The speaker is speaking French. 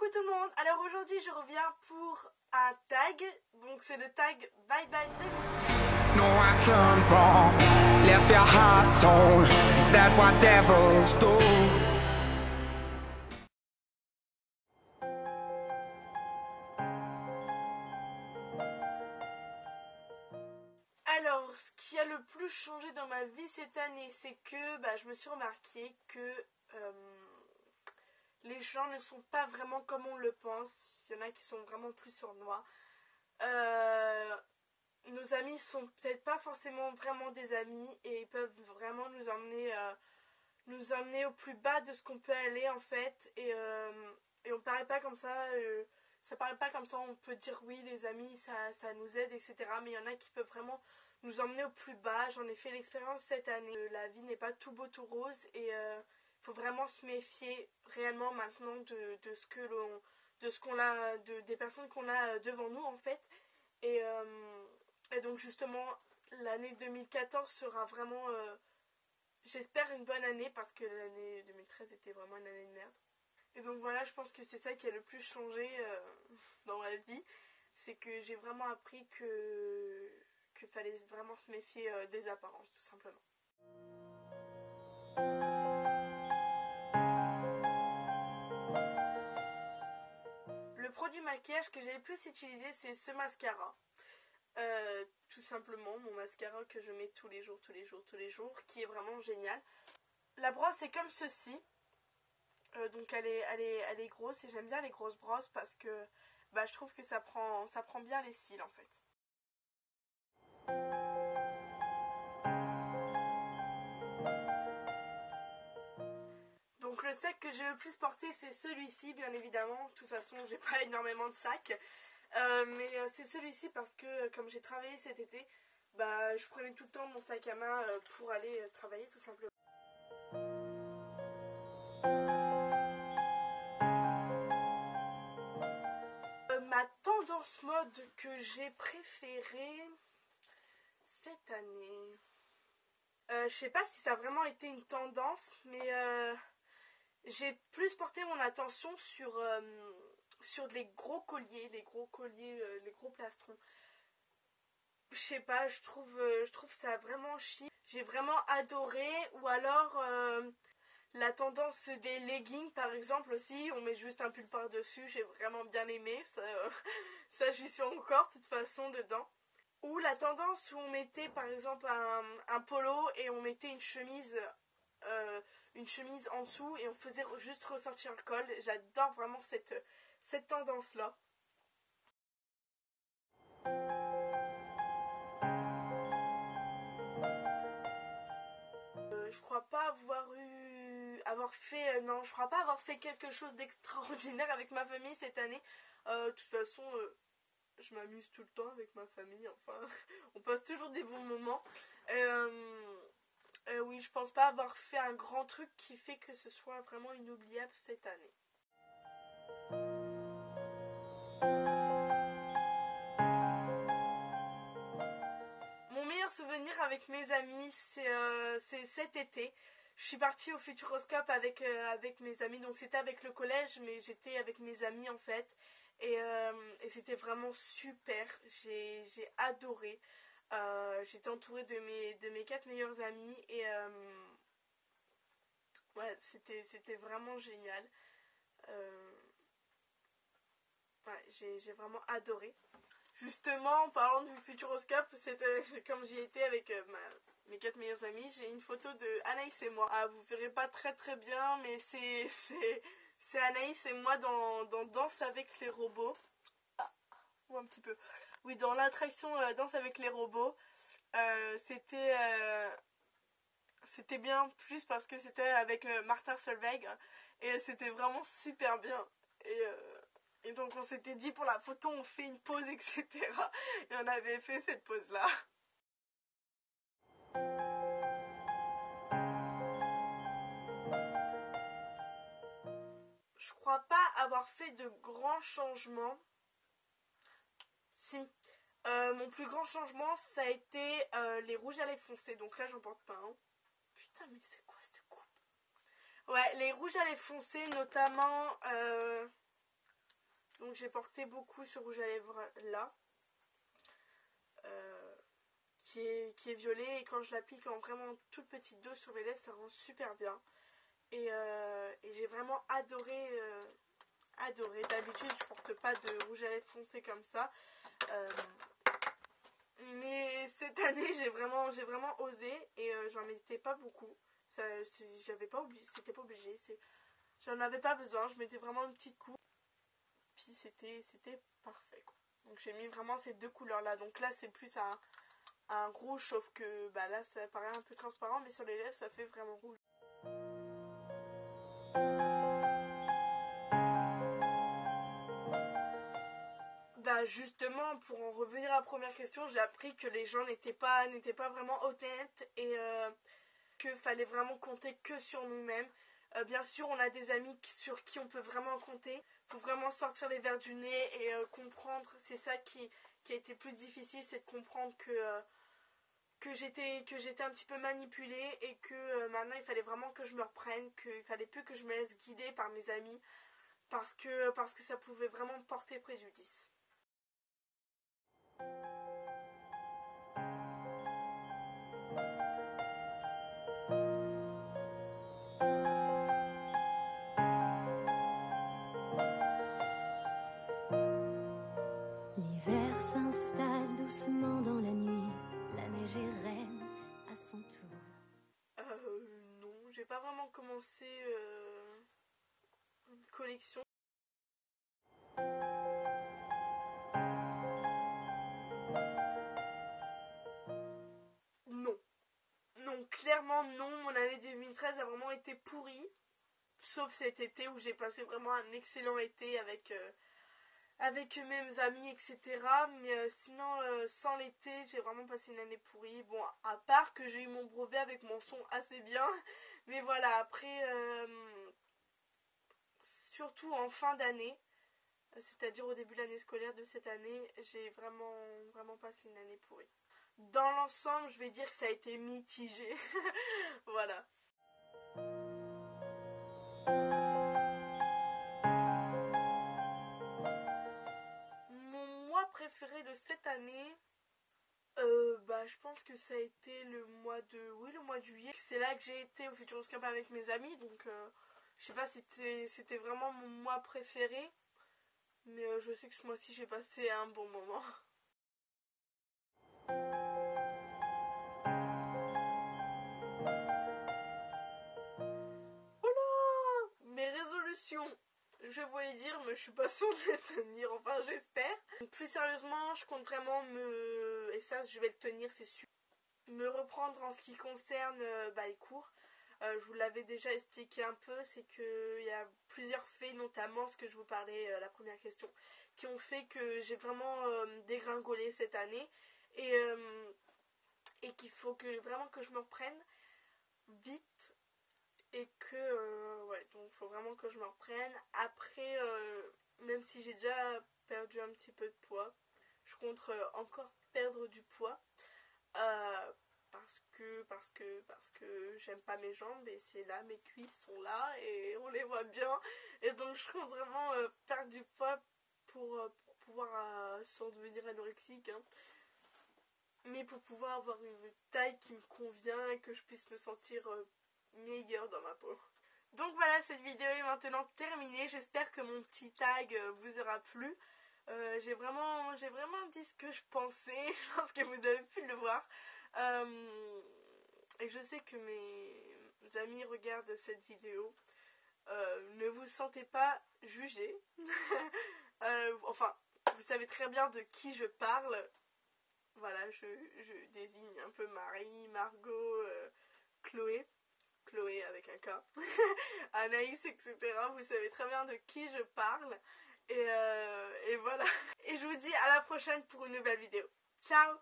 Coucou tout le monde. Alors aujourd'hui je reviens pour un tag. Donc c'est le tag Bye Bye 2018. No, I done wrong, left your heart torn. Is that what devils do? Alors ce qui a le plus changé dans ma vie cette année, c'est que je me suis remarqué que les gens ne sont pas vraiment comme on le pense. Il y en a qui sont vraiment plus sournois. Nos amis sont peut-être pas forcément vraiment des amis et ils peuvent vraiment nous emmener au plus bas de ce qu'on peut aller en fait. Et on paraît pas comme ça. Ça paraît pas comme ça. On peut dire oui, les amis, ça nous aide, etc. Mais il y en a qui peuvent vraiment nous emmener au plus bas. J'en ai fait l'expérience cette année. La vie n'est pas tout beau tout rose et faut vraiment se méfier réellement maintenant de ce qu'on a, des personnes qu'on a devant nous en fait. Et donc justement l'année 2014 sera vraiment j'espère une bonne année parce que l'année 2013 était vraiment une année de merde. Et donc voilà, je pense que c'est ça qui a le plus changé dans ma vie. C'est que j'ai vraiment appris qu'il fallait vraiment se méfier des apparences tout simplement. Le produit maquillage que j'ai le plus utilisé, c'est ce mascara. Tout simplement, mon mascara que je mets tous les jours, qui est vraiment génial. La brosse est comme ceci. Donc elle est grosse et j'aime bien les grosses brosses parce que je trouve que ça prend bien les cils en fait. Donc le sac que j'ai le plus porté, c'est celui-ci bien évidemment. De toute façon j'ai pas énormément de sacs. Mais c'est celui-ci parce que comme j'ai travaillé cet été, je prenais tout le temps mon sac à main pour aller travailler tout simplement. Ma tendance mode que j'ai préférée cette année, je sais pas si ça a vraiment été une tendance, mais j'ai plus porté mon attention sur les gros colliers, les gros plastrons. Je sais pas, je trouve ça vraiment chic. J'ai vraiment adoré. Ou alors la tendance des leggings par exemple aussi, on met juste un pull par dessus, j'ai vraiment bien aimé ça. Ça j'y suis encore de toute façon dedans. Ou la tendance où on mettait par exemple un polo et on mettait une chemise en dessous et on faisait juste ressortir le col. J'adore vraiment cette tendance là. Je crois pas je crois pas avoir fait quelque chose d'extraordinaire avec ma famille cette année. De toute façon, je m'amuse tout le temps avec ma famille. Enfin, on passe toujours des bons moments. Oui, je pense pas avoir fait un grand truc qui fait que ce soit vraiment inoubliable cette année. Mon meilleur souvenir avec mes amis, c'est cet été. Je suis partie au Futuroscope avec mes amis. Donc c'était avec le collège, mais j'étais avec mes amis en fait. Et c'était vraiment super. J'ai adoré. J'étais entourée de mes 4 meilleurs amis. Et ouais, c'était vraiment génial. Ouais, j'ai vraiment adoré. Justement, en parlant du Futuroscope, comme j'y étais avec mes 4 meilleurs amis, j'ai une photo de Anaïs et moi. Ah, vous verrez pas très bien, mais c'est Anaïs et moi dans Danse avec les robots. Ah, ou un petit peu. Oui, dans l'attraction Danse avec les robots. C'était bien plus parce que c'était avec Martin Solveig et c'était vraiment super bien. Et donc on s'était dit pour la photo on fait une pause, etc. Et on avait fait cette pause là. Je crois pas avoir fait de grands changements. Si. Mon plus grand changement ça a été les rouges à lèvres foncés. Donc là j'en porte pas un. Putain mais c'est quoi cette coupe? Ouais, les rouges à lèvres foncés notamment Donc j'ai porté beaucoup ce rouge à lèvres là. Qui est violet, et quand je l'applique en vraiment toute petite dose sur mes lèvres, ça rend super bien. Et j'ai vraiment adoré. D'habitude, je porte pas de rouge à lèvres foncé comme ça. Mais cette année, j'ai vraiment osé, et j'en mettais pas beaucoup. C'était pas obligé. J'en avais pas besoin. Je mettais vraiment une petite coupe. Puis c'était parfait, quoi. Donc j'ai mis vraiment ces deux couleurs là. Donc là, c'est plus un rouge, sauf que bah là, ça paraît un peu transparent, mais sur les lèvres, ça fait vraiment rouge. Bah justement, pour en revenir à la première question, j'ai appris que les gens n'étaient pas vraiment honnêtes, et qu'il fallait vraiment compter que sur nous-mêmes. Bien sûr, on a des amis sur qui on peut vraiment compter. Il faut vraiment sortir les verres du nez et comprendre. C'est ça qui a été plus difficile, c'est de comprendre que j'étais un petit peu manipulée, et que maintenant il fallait vraiment que je me reprenne, qu'il fallait plus que je me laisse guider par mes amis, parce que ça pouvait vraiment porter préjudice. L'hiver s'installe doucement dans la nuit, la neige est reine à son tour. Non, j'ai pas vraiment commencé une collection. Non. Non, clairement non, mon année 2013 a vraiment été pourrie. Sauf cet été où j'ai passé vraiment un excellent été avec mes amis, etc. Mais sinon, sans l'été, j'ai vraiment passé une année pourrie. Bon, à part que j'ai eu mon brevet avec mon son assez bien. Mais voilà, après, surtout en fin d'année, c'est-à-dire au début de l'année scolaire de cette année, j'ai vraiment passé une année pourrie. Dans l'ensemble, je vais dire que ça a été mitigé. Voilà. Mon mois préféré de cette année, je pense que ça a été le mois de juillet. C'est là que j'ai été au Futuroscope avec mes amis, donc je sais pas si c'était vraiment mon mois préféré, mais je sais que ce mois-ci j'ai passé un bon moment. Oula, mes résolutions, je voulais dire, mais je suis pas sûre de les tenir, enfin j'espère. Plus sérieusement, je compte vraiment et ça je vais le tenir, c'est sûr, me reprendre en ce qui concerne les cours. Je vous l'avais déjà expliqué un peu, c'est qu'il y a plusieurs faits, notamment ce que je vous parlais, la première question, qui ont fait que j'ai vraiment dégringolé cette année, et qu'il faut vraiment que je me reprenne vite, et donc il faut vraiment que je me reprenne. Après, même si j'ai déjà perdu un petit peu de poids, je compte encore perdre du poids. Parce que j'aime pas mes jambes, et c'est là, mes cuisses sont là et on les voit bien, et donc je compte vraiment perdre du poids pour pouvoir, sans devenir anorexique, hein, mais pour pouvoir avoir une taille qui me convient et que je puisse me sentir meilleure dans ma peau. Donc voilà, cette vidéo est maintenant terminée. J'espère que mon petit tag vous aura plu. J'ai vraiment dit ce que je pensais. Je pense que vous avez pu le voir. Et je sais que mes amis regardent cette vidéo. Ne vous sentez pas jugés. Enfin, vous savez très bien de qui je parle. Voilà, je désigne un peu Marie, Margot, Chloé avec un K, Anaïs, etc. Vous savez très bien de qui je parle. Et voilà. Et je vous dis à la prochaine pour une nouvelle vidéo. Ciao!